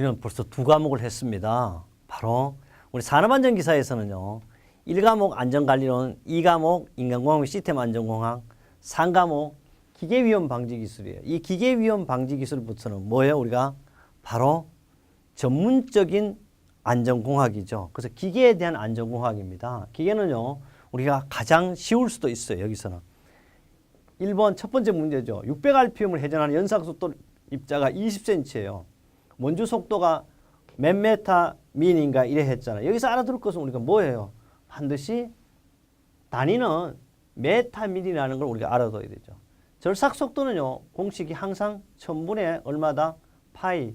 우리는 벌써 두 과목을 했습니다. 바로 우리 산업안전기사에서는요. 1과목 안전관리론, 2과목 인간공학 시스템 안전공학, 3과목 기계위험 방지기술이에요. 이 기계위험 방지기술부터는 뭐예요? 우리가 바로 전문적인 안전공학이죠. 그래서 기계에 대한 안전공학입니다. 기계는요. 우리가 가장 쉬울 수도 있어요. 여기서는. 1번 첫 번째 문제죠. 600rpm을 회전하는 연상속도 입자가 20cm예요. 원주 속도가 몇 메타 미인인가 이래 했잖아요. 여기서 알아둘 것은 우리가 뭐예요? 반드시 단위는 메타 미리라는 걸 우리가 알아둬야 되죠. 절삭 속도는요. 공식이 항상 1000분의 얼마다? 파이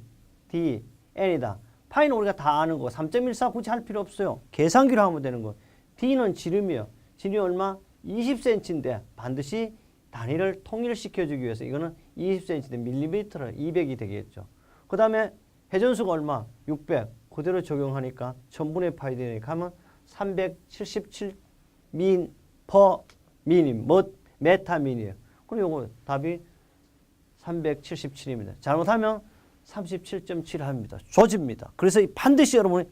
d n이다. 파이는 우리가 다 아는 거 3.14 굳이 할 필요 없어요. 계산기로 하면 되는 거. d는 지름이에요. 지름이 얼마? 20cm인데 반드시 단위를 통일시켜주기 위해서 이거는 20cm인데 밀리미터를 200이 되겠죠. 그 다음에 회전수가 얼마? 600. 그대로 적용하니까 1000분의 파이 되니까 하면 377 민 퍼 미님 메타 민이에요. 그럼 요거 답이 377입니다. 잘못하면 37.7 합니다. 조집니다. 그래서 반드시 여러분이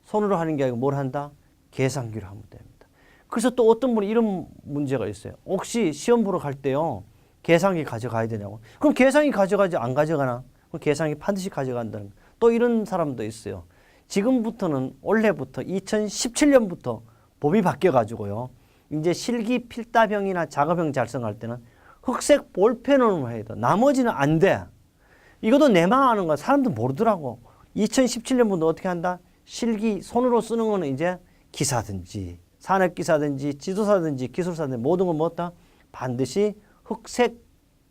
손으로 하는 게 아니고 뭘 한다? 계산기로 하면 됩니다. 그래서 또 어떤 분이 이런 문제가 있어요. 혹시 시험 보러 갈 때요. 계산기 가져가야 되냐고. 그럼 계산기 가져가지 안 가져가나? 그럼 계산기 반드시 가져간다는 거. 또 이런 사람도 있어요. 지금부터는 올해부터 2017년부터 법이 바뀌어가지고요. 이제 실기 필답형이나 작업형 작성할 때는 흑색 볼펜으로 해야 돼. 나머지는 안 돼. 이것도 내망하는 거야. 사람들 모르더라고. 2017년부터 어떻게 한다? 실기 손으로 쓰는 거는 이제 기사든지 산업기사든지 지도사든지 기술사든지 모든 건 뭐다? 반드시 흑색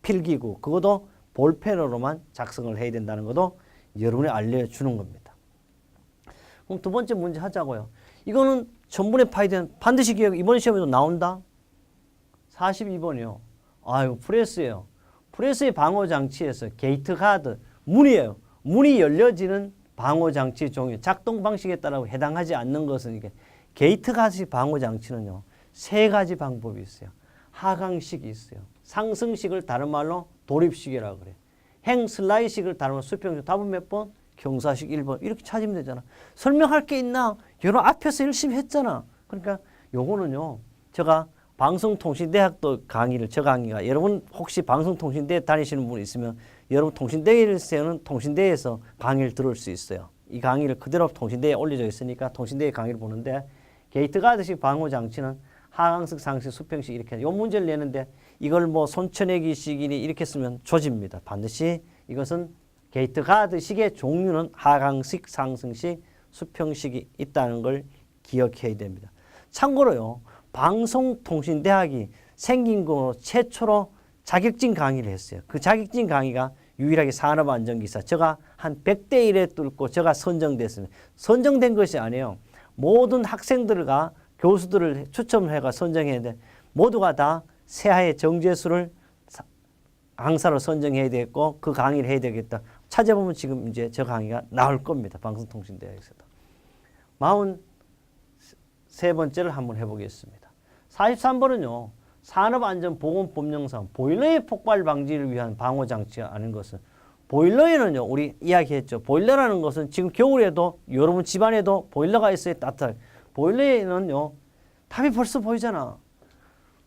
필기구 그것도 볼펜으로만 작성을 해야 된다는 것도 여러분이 알려주는 겁니다. 그럼 두 번째 문제 하자고요. 이거는 전분의 파이든 반드시 기억 이번 시험에도 나온다. 42번이요. 아유 프레스예요. 프레스의 방호장치에서 게이트 가드 문이에요. 문이 열려지는 방호장치 종류 작동 방식에 따라 해당하지 않는 것은 이게 게이트 가드 방호장치는요. 세 가지 방법이 있어요. 하강식이 있어요. 상승식을 다른 말로 도립식이라고 그래요. 행 슬라이식을 다른 말로 수평식. 답은 몇 번? 경사식 1번. 이렇게 찾으면 되잖아. 설명할 게 있나? 여러 앞에서 열심히 했잖아. 그러니까 요거는요. 제가 방송통신대학도 강의를 저 강의가 여러분 혹시 방송통신대 다니시는 분 있으면 여러분 통신대에서는 통신대에서 강의를 들을 수 있어요. 이 강의를 그대로 통신대에 올려져 있으니까 통신대의 강의를 보는데 게이트 가드식 방호장치는 하강식, 상식, 수평식 이렇게 요 문제를 내는데 이걸 뭐 손쳐내기식이니 이렇게 쓰면 조집니다. 반드시 이것은 게이트 가드식의 종류는 하강식, 상승식, 수평식이 있다는 걸 기억해야 됩니다. 참고로요. 방송통신대학이 생긴 거 최초로 자격증 강의를 했어요. 그 자격증 강의가 유일하게 산업안전기사. 제가 한 100대 1에 뚫고 제가 선정됐습니다. 선정된 것이 아니에요. 모든 학생들과 교수들을 추첨해가 선정했는데 모두가 다 새하의 정제수를 강사로 선정해야 되겠고 그 강의를 해야 되겠다. 찾아보면 지금 이제 저 강의가 나올 겁니다. 방송통신대학에서도. 43번째를 한번 해보겠습니다. 43번은요. 산업안전보건법령상 보일러의 폭발 방지를 위한 방호장치가 아닌 것은 보일러에는요. 우리 이야기했죠. 보일러라는 것은 지금 겨울에도 여러분 집안에도 보일러가 있어야 따뜻하게. 보일러에는요. 답이 벌써 보이잖아.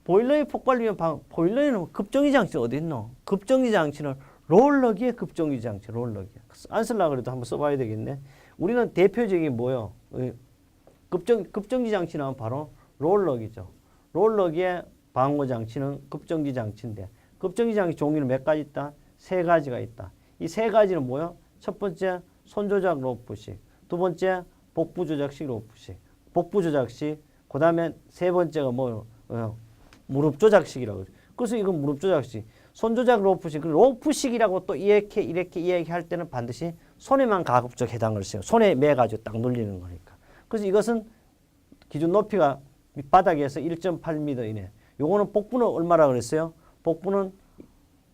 보일러의 폭발을 위한 보일러에는 급정지 장치가 어디 있노? 급정지 장치는 롤러기에 급정지 장치. 롤러기. 안 쓰려고 그래도 한번 써봐야 되겠네. 우리는 대표적인 뭐요? 급정지 장치는 바로 롤러기죠. 롤러기의 방호 장치는 급정지 장치인데 급정지 장치 종류는 몇 가지 있다? 세 가지가 있다. 이 세 가지는 뭐요? 첫 번째 손조작 로프식, 두 번째 복부 조작식 로프식, 복부 조작식. 그 다음에 세 번째가 뭐요? 무릎 조작식이라고 그래요. 그래서 이건 무릎 조작식. 손 조작 로프식. 로프식이라고 또 이렇게 이야기할 때는 반드시 손에만 가급적 해당을 해요. 손에 매가지고 딱 눌리는 거니까. 그래서 이것은 기준 높이가 밑바닥에서 1.8m 이내. 요거는 복부는 얼마라 그랬어요? 복부는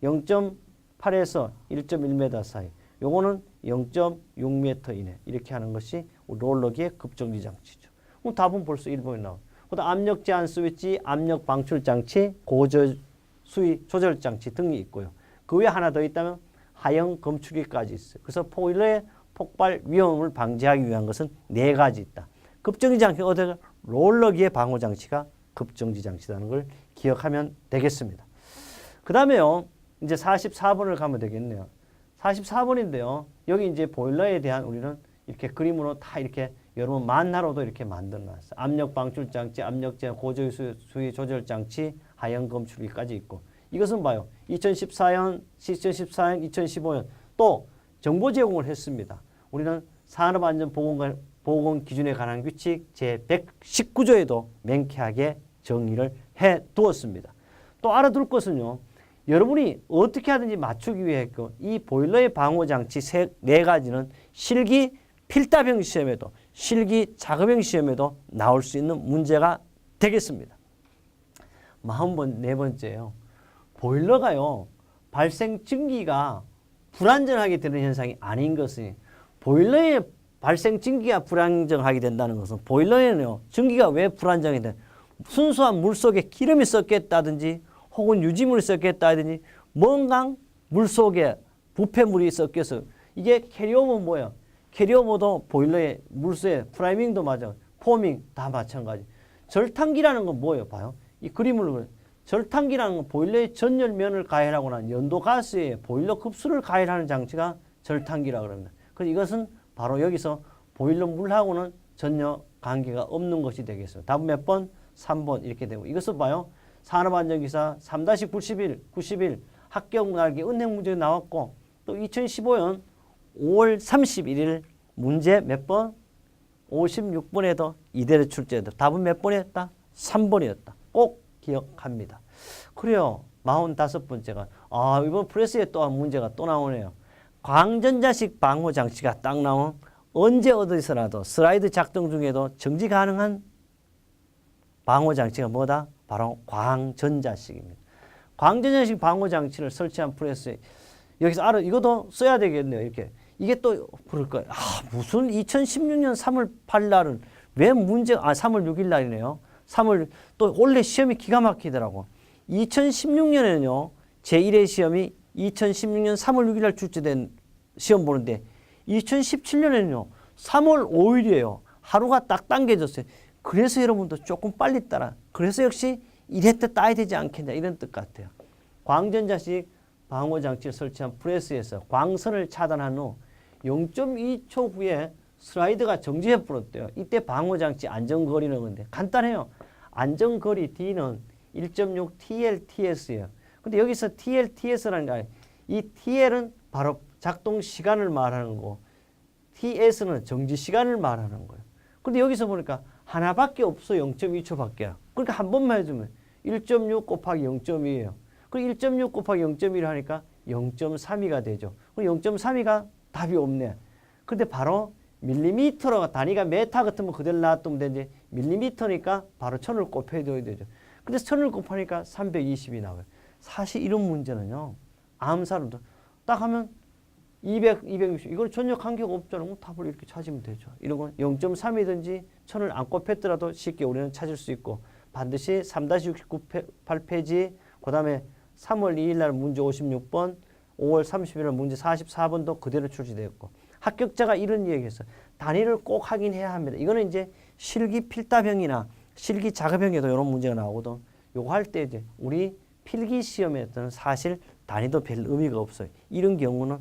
0.8에서 1.1m 사이. 요거는 0.6m 이내. 이렇게 하는 것이 롤러기의 급정지 장치죠. 그럼 답은 벌써 1번이 나와요. 그다음 압력 제한 스위치, 압력 방출 장치, 고저 수위 조절 장치 등이 있고요. 그 외에 하나 더 있다면 하형 검출기까지 있어요. 그래서 보일러의 폭발 위험을 방지하기 위한 것은 4가지 있다. 급정지 장치 어디가 롤러기의 방호 장치가 급정지 장치라는 걸 기억하면 되겠습니다. 그 다음에요. 이제 44번을 가면 되겠네요. 44번인데요. 여기 이제 보일러에 대한 우리는 이렇게 그림으로 다 이렇게 여러분 만화로도 이렇게 만들어 놨어요. 압력 방출 장치, 압력 제한, 고조의 수위 조절 장치, 하형 검출기까지 있고. 이것은 봐요. 2014년, 2015년 또 정보 제공을 했습니다. 우리는 산업안전보건 기준에 관한 규칙 제119조에도 명쾌하게 정의를 해 두었습니다. 또 알아둘 것은요. 여러분이 어떻게 하든지 맞추기 위해 이 보일러의 방호장치 4가지는 실기 필답형 시험에도 실기 작업형 시험에도 나올 수 있는 문제가 되겠습니다. 44번째요. 보일러가요. 발생 증기가 불안정하게 되는 현상이 아닌 것은 보일러의 발생 증기가 불안정하게 된다는 것은 보일러에는요. 증기가 왜 불안정이 돼? 순수한 물 속에 기름이 섞였다든지 혹은 유지물이 섞였다든지 뭔가 물 속에 부패물이 섞여서 이게 캐리오버 뭐예요? 캐리오버도 보일러의 물수에 프라이밍도 맞아. 포밍 다 마찬가지. 절탄기라는 건 뭐예요? 봐요. 이 그림을 보면 절탄기라는 건 보일러의 전열면을 가열하거나 연도가스에 보일러 급수를 가열하는 장치가 절탄기라고 합니다. 그래서 이것은 바로 여기서 보일러 물하고는 전혀 관계가 없는 것이 되겠습니다. 답은 몇 번? 3번 이렇게 되고 이것을 봐요. 산업안전기사 3-91 합격 날개 은행 문제 나왔고 또 2015년 5월 31일 문제 몇 번? 56번에도 이대로 출제했다. 답은 몇 번이었다? 3번이었다. 꼭 기억합니다. 그래요. 45번째가 이번 프레스에 또 문제가 또 나오네요. 광전자식 방호 장치가 딱 나온 언제 어디서라도 슬라이드 작동 중에도 정지 가능한 방호 장치가 뭐다? 바로 광전자식입니다. 광전자식 방호 장치를 설치한 프레스에 여기서 이것도 써야 되겠네요. 이렇게 이게 또 그럴 거예요. 무슨 2016년 3월 8일 날은 왜 3월 6일 날이네요. 3월 또 원래 시험이 기가 막히더라고. 2016년에는요. 제1회 시험이 2016년 3월 6일 날 출제된 시험 보는데 2017년에는요. 3월 5일이에요. 하루가 딱 당겨졌어요. 그래서 여러분도 조금 빨리 따라. 그래서 역시 1회 때 따야 되지 않겠냐 이런 뜻 같아요. 광전자식 방호장치를 설치한 프레스에서 광선을 차단한 후 0.2초 후에 슬라이드가 정지해 버렸대요. 이때 방호장치 안전거리는 건데 간단해요. 안전거리 D는 1.6 TLTS예요. 근데 여기서 TLTS라는 게 아니에요. 이 TL은 바로 작동 시간을 말하는 거고 TS는 정지 시간을 말하는 거예요. 근데 여기서 보니까 하나밖에 없어. 0.2초밖에. 그러니까 한 번만 해주면 1.6 곱하기 0.2예요. 그리고 1.6 곱하기 0.1을 하니까 0.32가 되죠. 그럼 0.32가 답이 없네. 근데 바로 밀리미터로 단위가 메타 같으면 그대로 놔두면 되는데 밀리미터니까 바로 1000을 곱해줘야 되죠. 근데 1000을 곱하니까 320이 나와요. 사실 이런 문제는요. 암사로도 딱 하면 200, 260 이걸 전혀 관계가 없잖아요. 답을 이렇게 찾으면 되죠. 이런 건 0.3이든지 1000을 안 곱했더라도 쉽게 우리는 찾을 수 있고 반드시 3-68페이지 그 다음에 3월 2일 날 문제 56번 5월 30일 날 문제 44번도 그대로 출시되었고 합격자가 이런 얘기했어요. 단위를 꼭 확인해야 합니다. 이거는 이제 실기 필답형이나 실기 작업형에도 이런 문제가 나오거든. 요거 할 때 이제 우리 필기 시험에서는 사실 단위도 별 의미가 없어요. 이런 경우는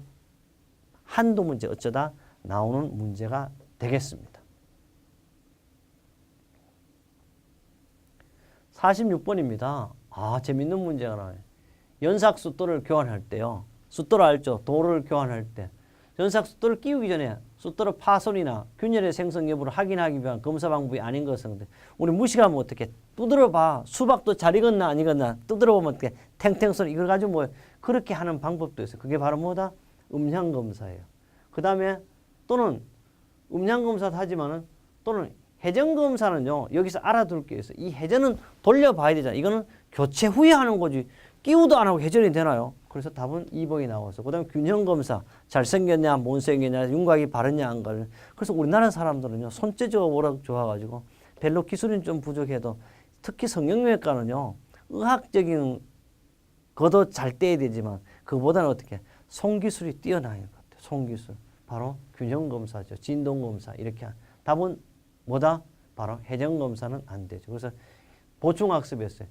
한두 문제 어쩌다 나오는 문제가 되겠습니다. 46번입니다. 재밌는 문제가 나와요. 연삭 숫돌을 교환할 때요. 숫돌 알죠? 도를 교환할 때. 연삭 숫돌을 끼우기 전에 숫돌의 파손이나 균열의 생성 여부를 확인하기 위한 검사 방법이 아닌 것은 우리 무식하면 어떻게 두드려 봐. 수박도 잘 익었나 안 익었나 두드려 보면 어떻게 탱탱 소리 이걸 가지고 뭐 그렇게 하는 방법도 있어요. 그게 바로 뭐다? 음향 검사예요. 그 다음에 또는 음향 검사도 하지만은 또는 회전 검사는요. 여기서 알아둘 게 있어요. 이 회전은 돌려봐야 되잖아요. 이거는 교체 후에 하는 거지. 끼우도 안 하고 회전이 되나요? 그래서 답은 2번이 나와서 그 다음에 균형 검사 잘생겼냐 못생겼냐 윤곽이 바르냐 안 바르냐. 그래서 우리나라 사람들은요. 손재주가 워낙 좋아가지고 별로 기술은 좀 부족해도 특히 성형외과는요. 의학적인 것도 잘 떼야 되지만 그보다는 어떻게 손기술이 뛰어나는 것 같아요. 손기술. 바로 균형검사죠. 진동검사 이렇게. 답은 뭐다? 바로 회전검사는 안 되죠. 그래서 보충학습이었어요.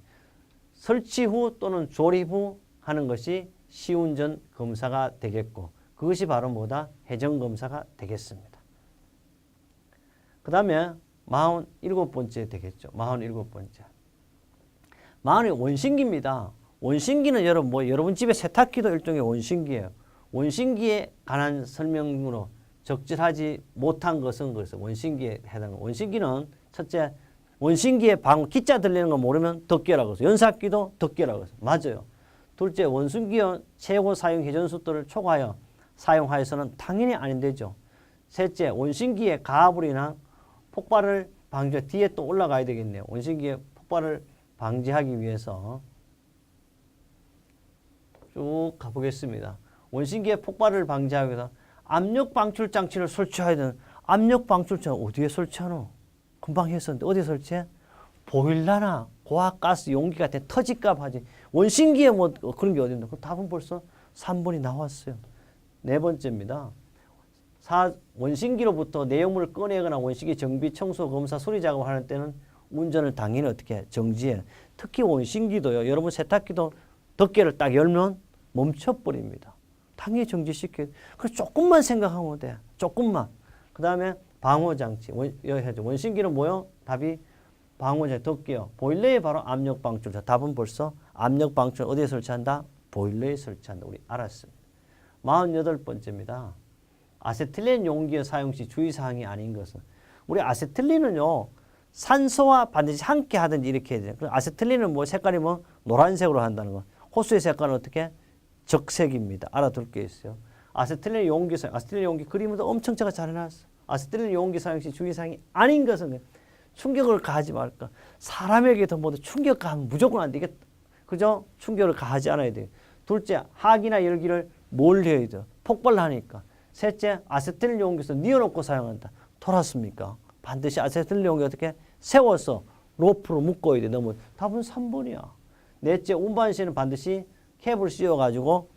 설치 후 또는 조립 후 하는 것이 시운전 검사가 되겠고 그것이 바로 뭐다? 회전검사가 되겠습니다. 그 다음에 47번째 되겠죠. 47번째. 40이 원심기입니다. 원심기는 여러분 집에 세탁기도 일종의 원심기예요. 원심기에 관한 설명으로 적절하지 못한 것은 그래서 원심기에 해당하는 원심기는 첫째 원심기에 기자 들리는 거 모르면 덮개라고 해서 연사기도 덮개라고 해서 맞아요. 둘째 원심기의 최고 사용 회전 속도를 초과하여 사용하여서는 당연히 아닌되죠. 셋째 원심기의 가불이나 폭발을 방지 뒤에 또 올라가야 되겠네요. 원심기의 폭발을 방지하기 위해서 쭉 가보겠습니다. 원심기의 폭발을 방지하기 위해서 압력 방출 장치를 설치해야 되는 압력 방출 장치 어디에 설치하노? 금방 했었는데 어디에 설치해? 보일러나 고압가스 용기 같은 터질까 하지. 원심기에 뭐 그런 게 어딨나? 그 답은 벌써 3번이 나왔어요. 네 번째입니다. 원심기로부터 내용물을 꺼내거나 원심기 정비, 청소, 검사, 수리 작업을 하는 때는 운전을 당연히 어떻게 해? 정지해. 특히 원심기도요. 여러분 세탁기도 덮개를 딱 열면 멈춰버립니다. 당연히 정지시켜야 돼. 그래서 조금만 생각하면 돼. 조금만. 그 다음에 방호장치. 원심기는 뭐요? 답이 방호장치, 덮개요. 보일러에 바로 압력방출. 답은 벌써 압력방출 어디에 설치한다? 보일러에 설치한다. 우리 알았습니다. 48번째입니다. 아세틸렌 용기의 사용 시 주의사항이 아닌 것은 우리 아세틸렌은요. 산소와 반드시 함께 하든지 이렇게 해야 돼요. 아세틸렌은 뭐 색깔이 뭐 노란색으로 한다는 거. 호수의 색깔은 어떻게? 적색입니다. 알아둘 게 있어요. 아세틸렌 용기 사용. 아세틸렌 용기 그림도 엄청 제가 잘 해놨어. 아세틸렌 용기 사용 시 주의사항이 아닌 것은 충격을 가하지 말까. 사람에게도 모두 충격 가하면 무조건 안 되겠다. 그죠? 충격을 가하지 않아야 돼요. 둘째, 화기나 열기를 몰려야 돼요. 폭발하니까. 셋째, 아세틸렌 용기에서 뉘어놓고 사용한다. 돌았습니까? 반드시 아세틸렌 용기 어떻게 세워서 로프로 묶어야 돼. 너무 답은 3번이야. 넷째, 운반 시에는 반드시 캡을 씌워가지고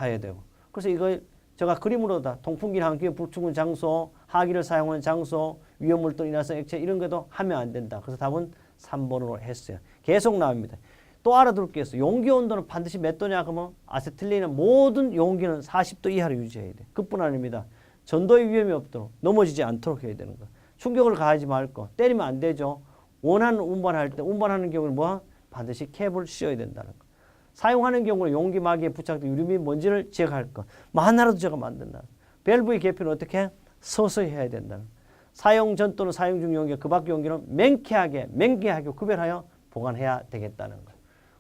해야 되고. 그래서 이거 제가 그림으로 다 통풍기나 한기에 불충분 장소, 하기를 사용하는 장소, 위험물질, 인화성 액체 이런 것도 하면 안 된다. 그래서 답은 3번으로 했어요. 계속 나옵니다. 또 알아둘 게 있어. 용기 온도는 반드시 몇 도냐? 그러면 아세틸렌은 모든 용기는 40도 이하로 유지해야 돼. 그뿐 아닙니다. 전도의 위험이 없도록 넘어지지 않도록 해야 되는 거. 충격을 가하지 말고 때리면 안 되죠. 원하는 운반할 때 운반하는 경우는 뭐? 반드시 캡을 씌워야 된다는 거. 사용하는 경우는 용기 마개에 부착된 유리 및 먼지를 제거할 거. 뭐 하나라도 제가 만든다. 밸브의 개폐는 어떻게? 서서히 해야 된다는 거. 사용 전 또는 사용 중 용기, 그 밖의 용기는 맹쾌하게 구별하여 보관해야 되겠다는 거.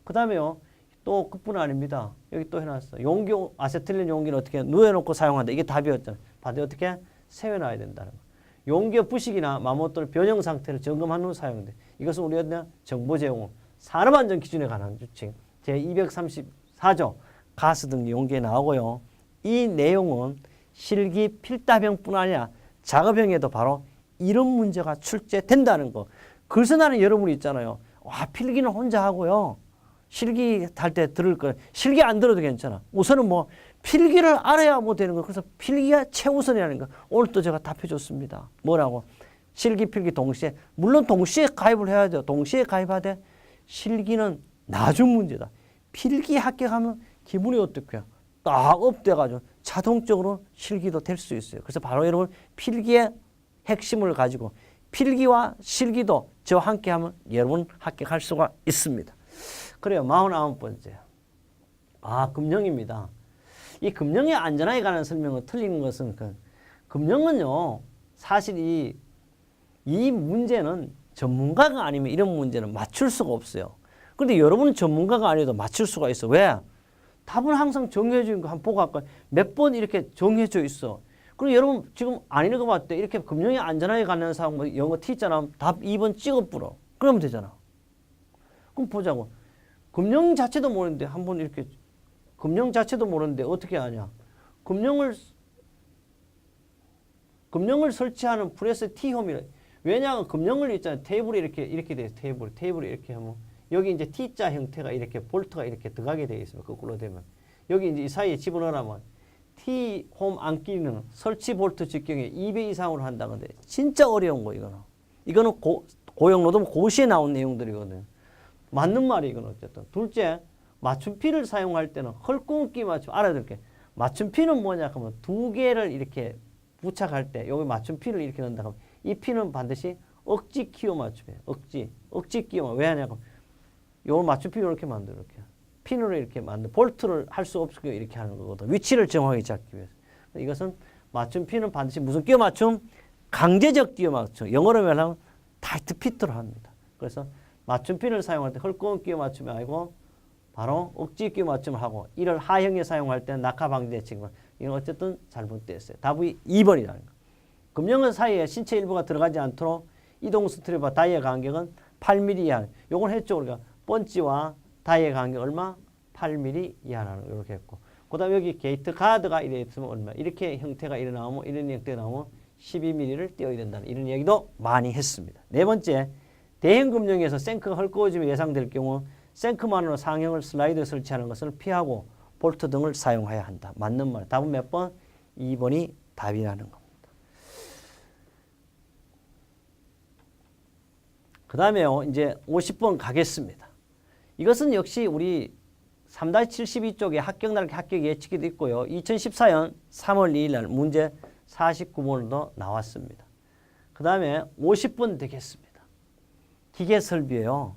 그 다음에요. 또 그뿐 아닙니다. 여기 또 해놨어. 용기, 아세틸렌 용기는 어떻게 누워놓고 사용한다. 이게 답이었잖아요. 반대 어떻게? 세워놔야 된다는 거. 용기의 부식이나 마모 또는 변형 상태를 점검한 후 사용돼. 이것은 우리가 정보 제공, 산업안전 기준에 관한 규칙 제234조 가스 등 용기에 나오고요. 이 내용은 실기 필답형뿐 아니라 작업형에도 바로 이런 문제가 출제된다는 거. 그래서 나는 여러분이 있잖아요. 와, 필기는 혼자 하고요. 실기 할 때 들을 거. 실기 안 들어도 괜찮아. 우선은 뭐 필기를 알아야 뭐 되는 거. 그래서 필기가 최우선이라는 거. 오늘 또 제가 답해 줬습니다. 뭐라고? 실기, 필기 동시에. 물론 동시에 가입을 해야 돼요. 동시에 가입하되 실기는 나중 문제다. 필기 합격하면 기분이 어떻게? 딱 업돼가지고 자동적으로 실기도 될 수 있어요. 그래서 바로 여러분 필기의 핵심을 가지고 필기와 실기도 저와 함께 하면 여러분 합격할 수가 있습니다. 그래요. 49번째. 금령입니다. 이 금령의 안전하게 관한 설명을 틀린 것은 금령은요. 사실 이 문제는 전문가가 아니면 이런 문제는 맞출 수가 없어요. 그런데 여러분은 전문가가 아니어도 맞출 수가 있어. 왜? 답은 항상 정해져 있는 거 한번 보고 할까요? 몇 번 이렇게 정해져 있어. 그리고 여러분 지금 안 읽어봤을 때 이렇게 금령의 안전하게 관련 사항 뭐 영어 T 있잖아. 답 2번 찍어 뿌려. 그러면 되잖아. 그럼 보자고. 금령 자체도 모르는데 한번 이렇게 금령 자체도 모르는데 어떻게 아냐? 금령을 설치하는 프레스 T홈이라. 왜냐하면 금령을 있잖아요. 테이블이 이렇게 돼요. 테이블이 이렇게 하면 여기 이제 T자 형태가 이렇게 볼트가 이렇게 들어가게 되어 있습니다. 거꾸로 되면 여기 이제 이 사이에 집어넣으라면 T홈 안끼리는 설치 볼트 직경에 2배 이상으로 한다는데 진짜 어려운 거 이거는. 이거는 고용노동 고시에 나온 내용들이거든. 맞는 말이 이건 어쨌든. 둘째, 맞춤피를 사용할 때는 헐끊기 맞춤 알아둘게. 맞춤피는 뭐냐 하면 두 개를 이렇게 부착할 때 여기 맞춤피를 이렇게 넣는다 하면 이 피는 반드시 억지 끼워 맞춤이에요. 억지 끼워. 왜 하냐면 요걸 맞춤피 이렇게 만들어 이렇게. 핀으로 이렇게 만들 볼트를 할 수 없게 이렇게 하는 거거든. 위치를 정확하게 잡기 위해서. 이것은 맞춤피는 반드시 무슨 끼워 맞춤? 강제적 끼워 맞춤. 영어로 말하면 타이트 피트로 합니다. 그래서 맞춤핀을 사용할 때 헐거운 끼워 맞춤이 아니고 바로 억지 끼워 맞춤을 하고 이를 하형에 사용할 때는 낙하 방지 대책은 이건 어쨌든 잘못됐어요. 답이 2번이라는 거. 금형은 사이에 신체 일부가 들어가지 않도록 이동 스트랩과 다이의 간격은 8mm 이하. 요걸 했죠 우리가. 번지와 다이의 간격 얼마? 8mm 이하라는 거 이렇게 했고. 그다음 여기 게이트 가드가 이래 있으면 얼마? 이렇게 형태가 이래 나오면 이런 형태가 나오면 12mm를 띄워야 된다는 이런 얘기도 많이 했습니다. 네 번째, 대형 금형에서 생크가 헐거워짐이 예상될 경우 생크만으로 상형을 슬라이드에 설치하는 것을 피하고 볼트 등을 사용해야 한다. 맞는 말. 답은 몇 번? 2번이 답이라는 겁니다. 그 다음에요. 이제 50번 가겠습니다. 이것은 역시 우리 3-72쪽에 합격 예측기도 있고요. 2014년 3월 2일 날 문제 49번도 나왔습니다. 그 다음에 50번 되겠습니다. 기계 설비예요.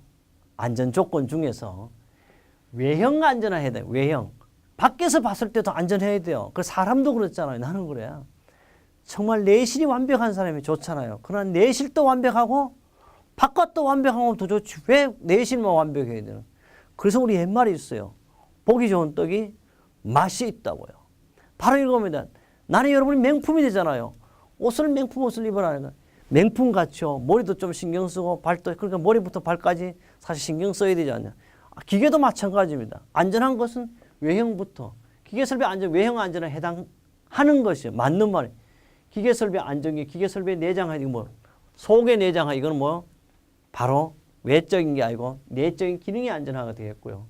안전 조건 중에서 외형 안전해야 돼요. 외형. 밖에서 봤을 때도 안전해야 돼요. 그 사람도 그렇잖아요. 나는 그래요. 정말 내실이 완벽한 사람이 좋잖아요. 그러나 내실도 완벽하고 바깥도 완벽하면 더 좋지. 왜 내실만 완벽해야 되나? 그래서 우리 옛말이 있어요. 보기 좋은 떡이 맛이 있다고요. 바로 이겁니다. 나는 여러분이 명품이 되잖아요. 옷을 명품 옷을 입으라는 거. 명품 같죠. 머리도 좀 신경 쓰고 발도 그러니까 머리부터 발까지 사실 신경 써야 되지 않냐. 기계도 마찬가지입니다. 안전한 것은 외형부터 기계 설비 안전 외형 안전에 해당하는 것이요. 맞는 말이에요. 기계 설비 안전이 기계 설비에 내장하기 뭐 속에 내장하기 이거는 뭐 바로 외적인 게 아니고 내적인 기능이 안전화가 되겠고요.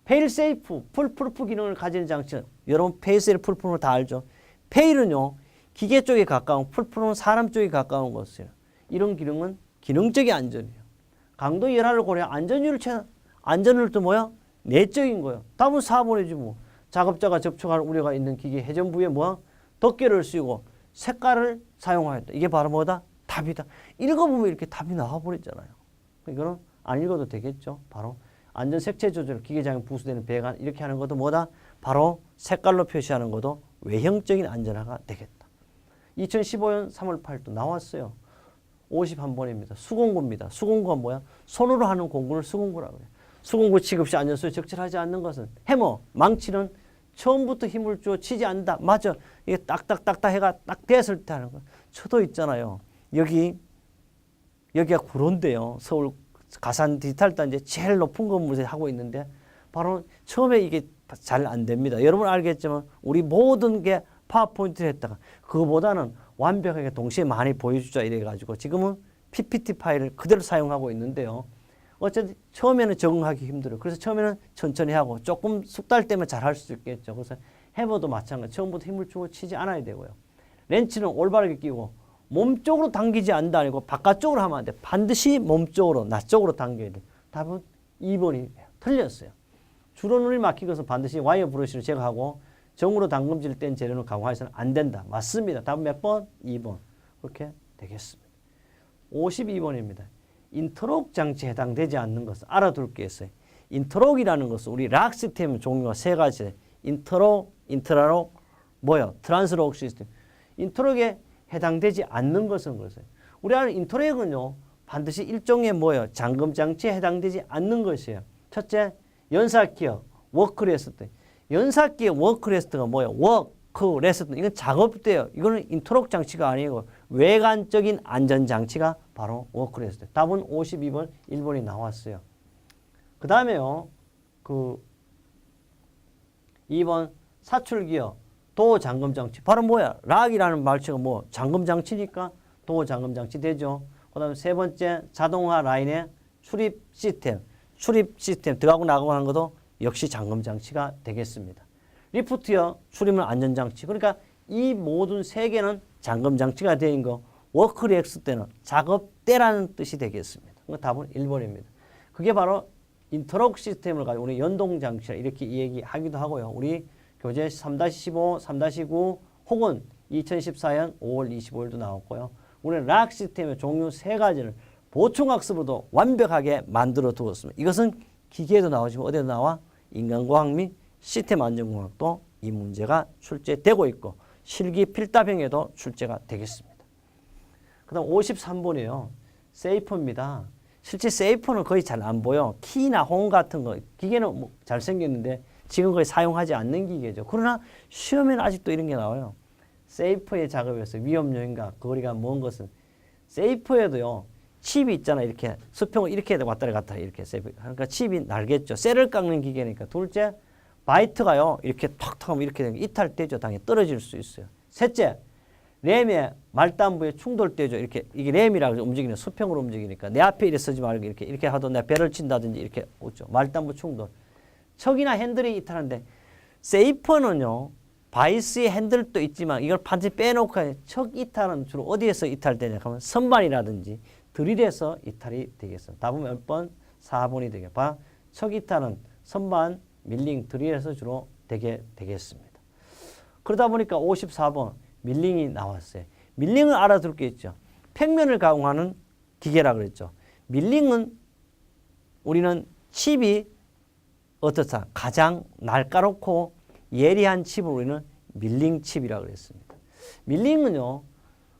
페일세이프, 풀프루프 기능을 가지는 장치. 여러분 페일세이프, 풀프루프 다 알죠? 페일은요. 기계 쪽에 가까운, 풀프루프는 사람 쪽에 가까운 것이에요. 이런 기능은 기능적인 안전이에요. 강도 열화를 고려 안전율을 안전율도 뭐야? 내적인 거예요. 답은 4번이지 뭐. 작업자가 접촉할 우려가 있는 기계 회전 부위에 뭐야? 덮개를 씌우고 색깔을 사용하였다. 이게 바로 뭐다? 답이다. 읽어보면 이렇게 답이 나와버리잖아요. 이거는 안 읽어도 되겠죠. 바로 안전 색채 조절, 기계장에 부수되는 배관 이렇게 하는 것도 뭐다? 바로 색깔로 표시하는 것도 외형적인 안전화가 되겠다. 2015년 3월 8일 나왔어요. 51번입니다. 수공구입니다. 수공구가 뭐야? 손으로 하는 공구를 수공구라고 해요. 수공구 취급 시 안전소에 적절하지 않는 것은 해머, 망치는 처음부터 힘을 주어 치지 않는다. 맞아. 이게 딱딱딱딱 해가 딱 됐을 때 하는 거. 저도 있잖아요. 여기가 구로인데요. 서울 가산 디지털 단지 제일 높은 건물에 하고 있는데 바로 처음에 이게 잘 안 됩니다. 여러분 알겠지만 우리 모든 게 파워포인트를 했다가 그거보다는 완벽하게 동시에 많이 보여주자 이래가지고 지금은 PPT 파일을 그대로 사용하고 있는데요. 어쨌든 처음에는 적응하기 힘들어요. 그래서 처음에는 천천히 하고 조금 숙달 때면 잘 할 수 있겠죠. 그래서 해머도 마찬가지. 처음부터 힘을 주고 치지 않아야 되고요. 렌치는 올바르게 끼고 몸쪽으로 당기지 않다 아니고 바깥쪽으로 하면 안 돼. 반드시 몸쪽으로, 낮쪽으로 당겨야 돼. 답은 2번이 틀렸어요. 주로눈이 막힌 것은 반드시 와이어 브러쉬를 제거하고 정으로 담금질 뗀 재료는 강화해서는 안 된다. 맞습니다. 답은 몇 번? 2번. 그렇게 되겠습니다. 52번입니다. 인터록 장치에 해당되지 않는 것은 알아둘 게 있어요. 인터록이라는 것은 우리 락 시스템 종류가 세 가지. 인터록, 인트라록, 뭐요? 트랜스록 시스템. 인터록에 해당되지 않는 것은 그것이에요. 우리 아는 인터록은요. 반드시 일종의 뭐요? 잠금 장치에 해당되지 않는 것이에요. 첫째, 연사기어, 워크레스트. 연사기의 워크레스트가 뭐예요? 워크레스트. 이건 작업대요. 이거는 인터록 장치가 아니고 외관적인 안전장치가 바로 워크레스트. 답은 52번 1번이 나왔어요. 그 다음에요. 2번 사출기어, 도어 잠금장치. 바로 뭐야? 락이라는 말체가 뭐 잠금장치니까 도어 잠금장치 되죠. 그 다음에 세 번째 자동화 라인의 출입 시스템 들어가고 나가고 하는 것도 역시 잠금장치가 되겠습니다. 리프트여 출입문 안전장치. 그러니까 이 모든 세 개는 잠금장치가 되는 거. 워크 리액스 때는 작업대라는 뜻이 되겠습니다. 답은 1번입니다. 그게 바로 인터록 시스템을 가지고 우리 연동장치라 이렇게 얘기하기도 하고요. 우리 교재 3-15, 3-9 혹은 2014년 5월 25일도 나왔고요. 우리는 락 시스템의 종류 세 가지를 보충학습으로도 완벽하게 만들어 두었습니다. 이것은 기계에도 나오지만 어디에도 나와? 인간과학 및 시스템 안전공학도 이 문제가 출제되고 있고 실기 필답형에도 출제가 되겠습니다. 그 다음 53번이에요. 세이퍼입니다. 실제 세이퍼는 거의 잘 안 보여. 키나 홈 같은 거 기계는 뭐 잘생겼는데 지금 거의 사용하지 않는 기계죠. 그러나 시험에는 아직도 이런 게 나와요. 세이퍼의 작업에서 위험 요인과 거리가 먼 것은 세이퍼에도요. 칩이 있잖아. 이렇게 수평을 이렇게 왔다 갔다 이렇게 세이퍼. 그러니까 칩이 날겠죠. 셀을 깎는 기계니까. 둘째, 바이트가요. 이렇게 탁탁 하면 이렇게 되면 이탈되죠. 당연히 떨어질 수 있어요. 셋째, 램의 말단부에 충돌되죠. 이렇게 이게 램이라고 움직이는 수평으로 움직이니까 내 앞에 이래 서지 말고 이렇게 하던 내가 배를 친다든지 이렇게 오죠. 말단부 충돌. 척이나 핸들이 이탈하는데 세이퍼는요. 바이스의 핸들도 있지만 이걸 반드시 빼놓고 척 이탈은 주로 어디에서 이탈되냐 하면 선반이라든지 드릴에서 이탈이 되겠습니다. 답은 몇 번? 4번이 되겠다. 척 이탈은 선반, 밀링, 드릴에서 주로 되겠습니다. 그러다 보니까 54번 밀링이 나왔어요. 밀링은 알아둘 게 있죠. 평면을 가공하는 기계라 그랬죠. 밀링은 우리는 칩이 어떻다? 가장 날카롭고 예리한 칩을 우리는 밀링 칩이라고 그랬습니다. 밀링은요.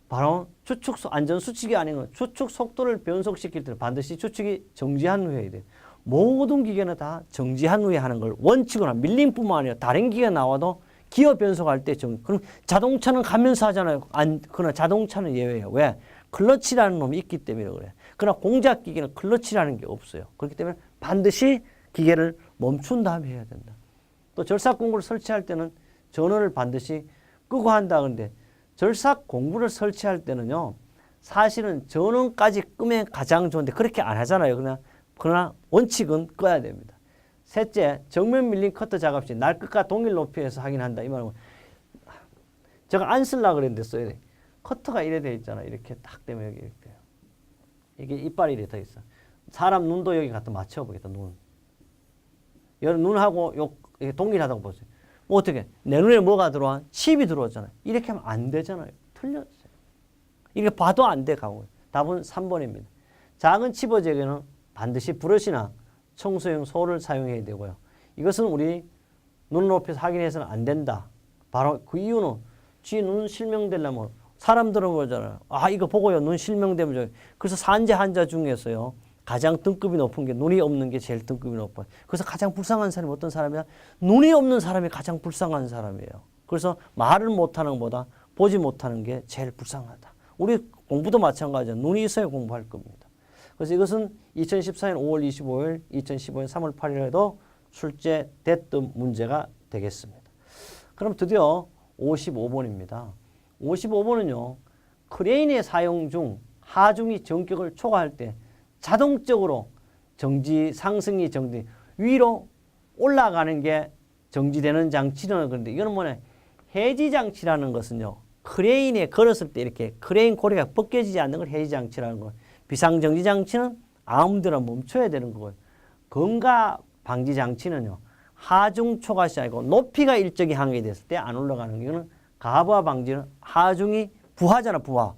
바로 추측 안전 수칙이 아닌 추측 속도를 변속시킬 때 반드시 추측이 정지한 후에 해야 돼요. 모든 기계는 다 정지한 후에 하는 걸 원칙으로 합니다. 밀링뿐만 아니라 다른 기계가 나와도 기어 변속할 때 그럼 자동차는 가면서 하잖아요. 그러나 자동차는 예외예요. 왜? 클러치라는 놈이 있기 때문에 그래. 그러나 공작 기계는 클러치라는 게 없어요. 그렇기 때문에 반드시 기계를 멈춘 다음에 해야 된다. 또 절삭 공구를 설치할 때는 전원을 반드시 끄고 한다. 그런데 절삭 공구를 설치할 때는요. 사실은 전원까지 끄면 가장 좋은데 그렇게 안 하잖아요. 그러나 원칙은 꺼야 됩니다. 셋째, 정면 밀링 커터 작업 시 날 끝과 동일 높이에서 확인한다. 이 말은 제가 안 쓰려고 그랬는데 써야 돼. 커터가 이래 돼 있잖아. 이렇게 딱 되면 여기 이렇게 돼요. 이게 이빨이 이래 돼 있어. 사람 눈도 여기 갖다 맞춰보겠다. 눈하고 요 동일하다고 보세요. 뭐 어떻게? 내 눈에 뭐가 들어와? 칩이 들어왔잖아요. 이렇게 하면 안 되잖아요. 틀렸어요. 이렇게 봐도 안 돼. 가고. 답은 3번입니다. 작은 칩어 제거는 반드시 브러시나 청소용 소를 사용해야 되고요. 이것은 우리 눈 높이서 확인해서는 안 된다. 바로 그 이유는 쥐 눈 실명되려면 사람들은 그러잖아요. 아 이거 보고요. 눈 실명되면 좋아요. 그래서 산재 환자 중에서요. 가장 등급이 높은 게 눈이 없는 게 제일 등급이 높아요. 그래서 가장 불쌍한 사람이 어떤 사람이야? 눈이 없는 사람이 가장 불쌍한 사람이에요. 그래서 말을 못하는 것보다 보지 못하는 게 제일 불쌍하다. 우리 공부도 마찬가지예요. 눈이 있어야 공부할 겁니다. 그래서 이것은 2014년 5월 25일, 2015년 3월 8일에도 출제됐던 문제가 되겠습니다. 그럼 드디어 55번입니다. 55번은요. 크레인의 사용 중 하중이 전격을 초과할 때 자동적으로 상승이 정지, 위로 올라가는 게 정지되는 장치는 그런데 이거는 뭐냐? 해지 장치라는 것은요. 크레인에 걸었을 때 이렇게 크레인 고리가 벗겨지지 않는 걸 해지 장치라는 거예요. 비상정지 장치는 아무 데나 멈춰야 되는 거고요. 경과 방지 장치는요. 하중 초과 시 아니고 높이가 일정히 항해 됐을 때 안 올라가는 거는 가부하 방지는 하중이 부하잖아. 부하.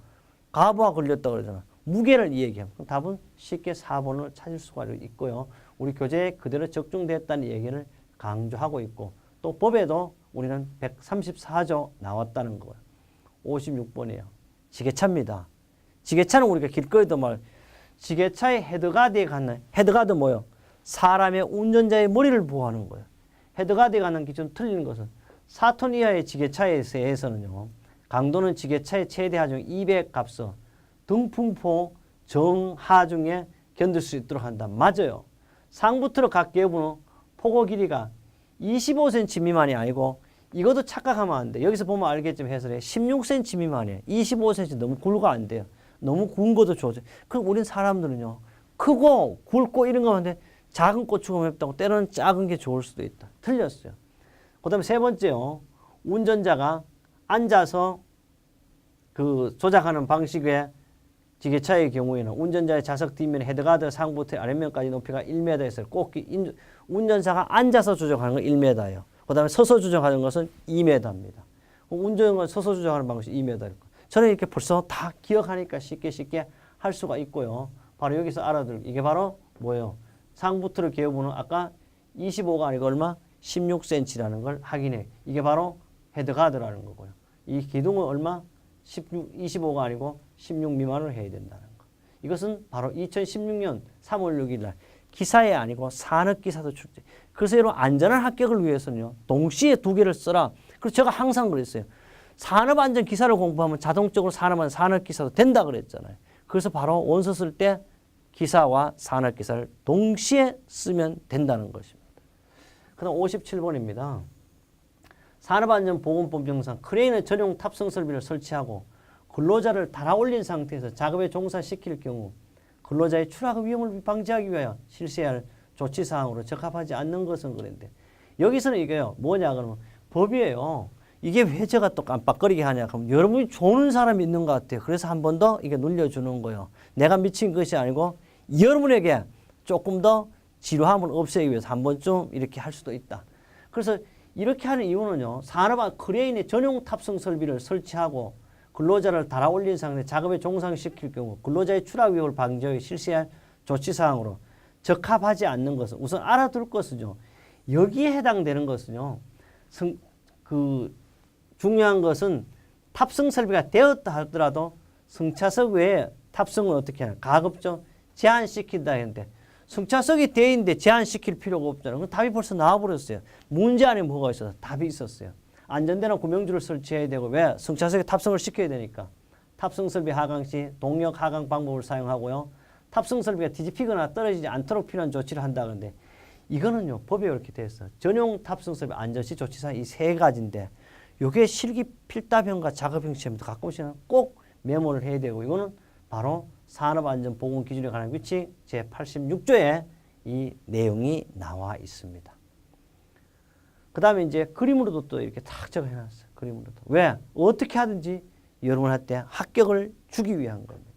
가부하 걸렸다 그러잖아. 무게를 얘기하면 답은 쉽게 4번을 찾을 수가 있고요. 우리 교재에 그대로 적중됐다는 얘기를 강조하고 있고 또 법에도 우리는 134조 나왔다는 거예요. 56번이에요. 지게차입니다. 지게차는 우리가 길거리도 지게차의 헤드가드에 갖는 헤드가드 뭐요? 사람의 운전자의 머리를 보호하는 거예요. 헤드가드에 갖는 기준 틀리는 것은 4톤 이하의 지게차에 대해서는요. 강도는 지게차의 최대 하중 200 값서 등풍포 정하중에 견딜 수 있도록 한다. 맞아요. 상부트럭 각 계부는 포고 길이가 25cm 미만이 아니고 이것도 착각하면 안 돼. 여기서 보면 알겠지만 해설에 16cm 미만이에요. 25cm 너무 굵어 안 돼요. 너무 굵은 것도 좋아져. 그럼 우린 사람들은요. 크고 굵고 이런 거 하는데 작은 고추가 맵다고 때로는 작은 게 좋을 수도 있다. 틀렸어요. 그다음에 세 번째요. 운전자가 앉아서 그 조작하는 방식의 지게차의 경우에는 운전자의 좌석 뒷면 헤드가드 상부터 아랫면까지 높이가 1m에서 꼭 운전자가 앉아서 조작하는 건 1m예요. 그다음에 서서 조작하는 것은 2m입니다. 운전은 서서 조작하는 방식이 2m. 저는 이렇게 벌써 다 기억하니까 쉽게 할 수가 있고요. 바로 여기서 알아둘 이게 바로 뭐예요? 상부트를 기어보는 아까 25가 아니고 얼마? 16cm라는 걸 확인해. 이게 바로 헤드가드라는 거고요. 이 기둥은 얼마? 25가 아니고 16 미만으로 해야 된다는 거. 이것은 바로 2016년 3월 6일 날 기사에 아니고 산업기사도 출제. 그래서 여러분 안전한 합격을 위해서는요. 동시에 두 개를 써라. 그래서 제가 항상 그랬어요. 산업안전기사를 공부하면 자동적으로 산업기사도 된다 그랬잖아요. 그래서 바로 원서 쓸 때 기사와 산업기사를 동시에 쓰면 된다는 것입니다. 그 다음 57번입니다. 산업안전보건법령상 크레인의 전용 탑승 설비를 설치하고 근로자를 달아올린 상태에서 작업에 종사시킬 경우 근로자의 추락 위험을 방지하기 위하여 실시해야 할 조치사항으로 적합하지 않는 것은 그런데 여기서는 이게요. 뭐냐 그러면 법이에요. 이게 왜 제가 또 깜빡거리게 하냐 그러면 여러분이 좋은 사람이 있는 것 같아요. 그래서 한 번 더 이게 눌려주는 거예요. 내가 미친 것이 아니고 여러분에게 조금 더 지루함을 없애기 위해서 한 번쯤 이렇게 할 수도 있다. 그래서 이렇게 하는 이유는요. 산업안 크레인의 전용 탑승 설비를 설치하고 근로자를 달아올린 상태 작업에 종사시킬 경우 근로자의 추락 위험을 방지하여 실시할 조치사항으로 적합하지 않는 것은 우선 알아둘 것은요. 여기에 해당되는 것은요. 중요한 것은 탑승 설비가 되었다 하더라도 승차석 외에 탑승은 어떻게 하냐. 가급적 제한시킨다 했는데 승차석이 되어 있는데 제한시킬 필요가 없잖아요. 그럼 답이 벌써 나와버렸어요. 문제 안에 뭐가 있어서 답이 있었어요. 안전대나 구명줄을 설치해야 되고 왜? 승차석에 탑승을 시켜야 되니까. 탑승 설비 하강 시 동력 하강 방법을 사용하고요. 탑승 설비가 뒤집히거나 떨어지지 않도록 필요한 조치를 한다 그런데 이거는요. 법에 이렇게 되어 있어요. 전용 탑승 설비 안전시 조치사항 이 세 가지인데 요게 실기 필답형과 작업형 시험에도 가끔씩은 꼭 메모를 해야 되고 이거는 바로 산업안전보건기준에 관한 규칙 제86조에 이 내용이 나와 있습니다. 그 다음에 이제 그림으로도 또 이렇게 탁 적어해놨어요. 그림으로도. 왜? 어떻게 하든지 여러분한테 합격을 주기 위한 겁니다.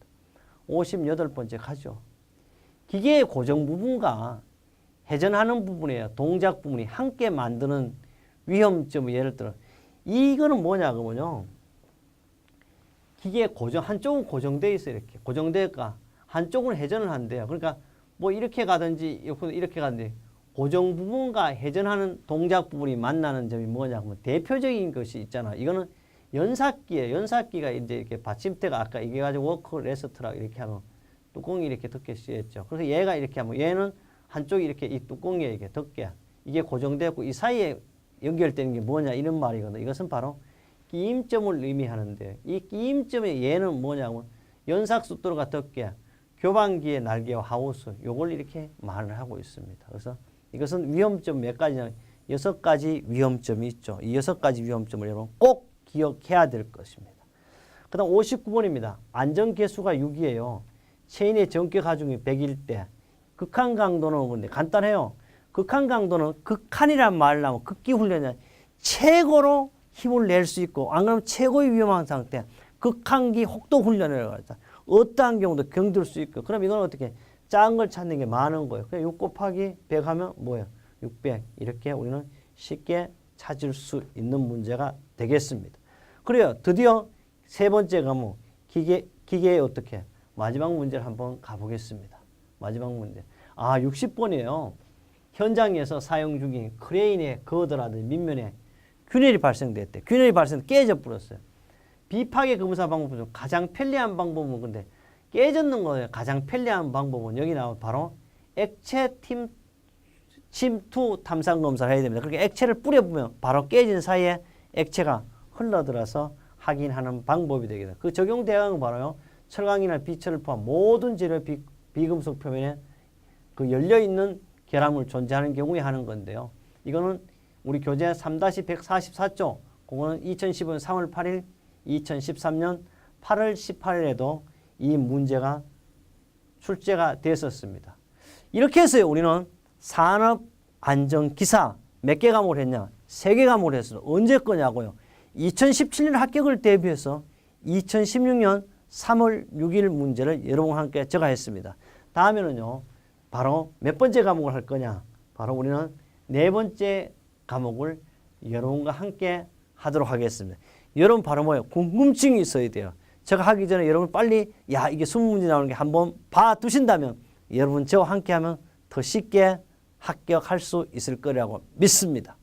58번째 가죠. 기계의 고정 부분과 회전하는 부분이에요. 동작 부분이 함께 만드는 위험점을 예를 들어 이거는 뭐냐 그러면요. 기계 고정 한쪽은 고정되어 있어요. 이렇게 고정되니까 한쪽은 회전을 한대요. 그러니까 뭐 이렇게 가든지 이렇게 가든지 고정 부분과 회전하는 동작 부분이 만나는 점이 뭐냐 하면 대표적인 것이 있잖아. 이거는 연삭기예요. 연삭기가 이제 이렇게 받침대가 아까 이게 가지고 워크 레스트라고 이렇게 하면 뚜껑이 이렇게 덮개 씌였죠. 그래서 얘가 이렇게 하면 얘는 한쪽이 이렇게 이 뚜껑에 이게 덮개 이게 고정되고 이 사이에 연결되는 게 뭐냐 이런 말이거든요. 이것은 바로 끼임점을 의미하는데 이 끼임점의 얘는 뭐냐면 연삭수도로가 덮개, 교반기의 날개와 하우스 요걸 이렇게 말을 하고 있습니다. 그래서 이것은 위험점 몇 가지냐 6가지 위험점이 있죠. 이 6가지 위험점을 여러분 꼭 기억해야 될 것입니다. 그 다음 59번입니다. 안전계수가 6이에요. 체인의 전격 하중이 100일 때 극한 강도는 근데 간단해요. 극한 강도는 극한이란 말을 하면 극기 훈련이 최고로 힘을 낼 수 있고 안 그러면 최고의 위험한 상태 극한기 혹도 훈련이라고 하죠. 어떠한 경우도 견딜 수 있고 그럼 이건 어떻게 작은 걸 찾는 게 많은 거예요. 그냥 6 곱하기 100 하면 뭐예요? 600 이렇게 우리는 쉽게 찾을 수 있는 문제가 되겠습니다. 그래요. 드디어 세 번째 과목 기계에 어떻게 마지막 문제를 한번 가보겠습니다. 마지막 문제. 60번이에요. 현장에서 사용 중인 크레인의 거드라든지 밑면에 균열이 발생됐대. 균열이 발생 깨져 버렸어요. 비파괴 검사 방법 중 가장 편리한 방법은 근데 깨졌는 거예요. 가장 편리한 방법은 여기 나온 바로 액체 침투 탐상 검사를 해야 됩니다. 그렇게 액체를 뿌려보면 바로 깨진 사이에 액체가 흘러들어서 확인하는 방법이 되겠다. 그 적용 대상은 바로요. 철강이나 비철을 포함 모든 재료 비금속 표면에 그 열려있는 결합물 존재하는 경우에 하는 건데요. 이거는 우리 교재 3-144조 그거는 2015년 3월 8일 2013년 8월 18일에도 이 문제가 출제가 됐었습니다. 이렇게 해서 우리는 산업안전기사 몇 개 과목을 했냐? 3개 과목을 했어요. 언제 거냐고요? 2017년 합격을 대비해서 2016년 3월 6일 문제를 여러분과 함께 제가 했습니다. 다음에는요. 바로 몇 번째 과목을 할 거냐? 바로 우리는 4번째 과목을 여러분과 함께 하도록 하겠습니다. 여러분 바로 뭐예요? 궁금증이 있어야 돼요. 제가 하기 전에 여러분 빨리 야 이게 20문제 나오는 게 한번 봐두신다면 여러분 저와 함께 하면 더 쉽게 합격할 수 있을 거라고 믿습니다.